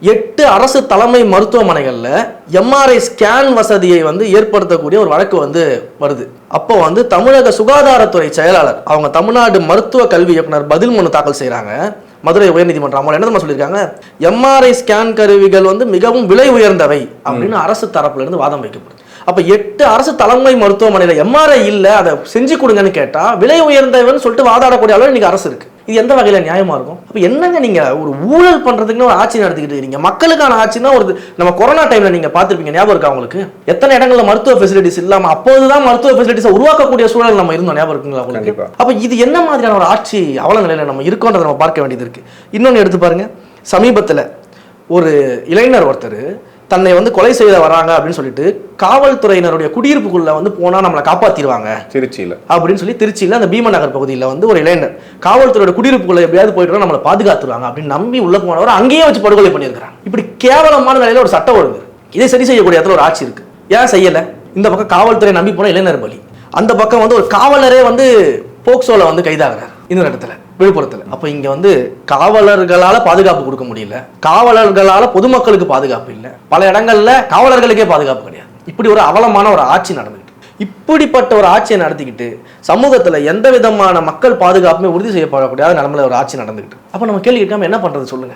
8 அரசு தலைமை மருத்துவமனைகள்ல MRI scan வசதியை வந்து ஏற்படுத்தக்கூடிய ஒரு வழக்கு வந்து வருது. அப்போ வந்து தமிழக சுகாதாரத்துறை செயலாளர் அவங்க தமிழ்நாடு மருத்துவ கல்வி இயக்குனர் பதில் மனு தாக்கல் செய்யறாங்க. மதுரை உயர்நீதிமன்றம் அவங்க என்ன சொல்லியிருக்காங்க, எம்ஆர்ஐ ஸ்கேன் கருவிகள் வந்து மிகவும் விலை உயர்ந்தவை அப்படின்னு அரசு தரப்புல இருந்து வாதம் வைக்கப்படுது. அப்ப 8 அரசு தலைமை மருத்துவமனையில எம்ஆர்ஐ இல்ல, அதை செஞ்சு கொடுங்கன்னு கேட்டா விலை உயர்ந்தவன்னு சொல்லிட்டு வாதாடக்கூடிய அளவு இன்னைக்கு அரசு இருக்கு. இது எந்த வகையில நியாயமா இருக்கும்? அப்ப என்னங்க நீங்க ஒரு ஊழல் பண்றதுக்குன்னு ஒரு ஆட்சி நடத்திக்கிட்டு இருக்கீங்க. மக்களுக்கான ஆட்சினா ஒரு நம்ம கொரோனா டைம்ல நீங்க பார்த்திருப்பீங்க, ஞாபகம் இருக்கா உங்களுக்கு? எத்தனை இடங்கள்ல மருத்துவ ஃபெசிலிட்டிஸ் இல்லாம அப்போதுதான் மருத்துவ ஃபெசிலிட்டிஸ் உருவாக்கக்கூடிய சூழல் நம்ம இருந்தோம், ஞாபகம் இருக்குங்களா உங்களுக்கு? அப்ப இது என்ன மாதிரியான ஒரு ஆட்சி அவல நிலையில நம்ம இருக்கோன்றதை நம்ம பார்க்க வேண்டியது இருக்கு. இன்னொன்னு எடுத்து பாருங்க, சமீபத்துல ஒரு இளைஞர் ஒருத்தர் தன்னை வந்து கொலை செய்த வராங்க அப்படின்னு சொல்லிட்டு காவல்துறையினருடைய குடியிருப்புக்குள்ள வந்து போனா நம்மளை காப்பாத்திடுவாங்க திருச்சியில அப்படின்னு சொல்லி திருச்சியில அந்த பீம நகர் பகுதியில் வந்து ஒரு இளைஞர் காவல்துறையோட குடியிருப்புக்குள்ள எப்படியாவது போயிட்டு நம்மளை பாதுகாத்துருவாங்க அப்படின்னு நம்பி உள்ள போனவர் அங்கேயே வச்சு படுகொலை பண்ணியிருக்கிறாங்க. இப்படி கேவலமான நிலையில ஒரு சட்டம் ஒழுங்கு, இதை சரி செய்யக்கூடிய இடத்துல ஒரு ஆட்சி இருக்கு. ஏன் செய்யல? இந்த பக்கம் காவல்துறை நம்பி போன இளைஞர் பலி, அந்த பக்கம் வந்து ஒரு காவலரே வந்து போக்சோல வந்து கைதாகிறார் இன்னொரு இடத்துல, விழுப்புரத்துல. அப்ப இங்க வந்து காவலர்களால பாதுகாப்பு கொடுக்க முடியல, காவலர்களால பொதுமக்களுக்கு பாதுகாப்பு இல்லை, பல இடங்கள்ல காவலர்களுக்கே பாதுகாப்பு கிடையாது. இப்படி ஒரு அவலமான ஒரு ஆட்சி நடந்துகிட்டு, இப்படிப்பட்ட ஒரு ஆட்சியை நடத்திக்கிட்டு சமூகத்துல எந்த விதமான மக்கள் பாதுகாப்புமே உறுதி செய்யப்படக்கூடிய நிலைமையில ஒரு ஆட்சி நடந்துகிட்டு, அப்ப நம்ம கேள்வி கேட்காம என்ன பண்றது சொல்லுங்க?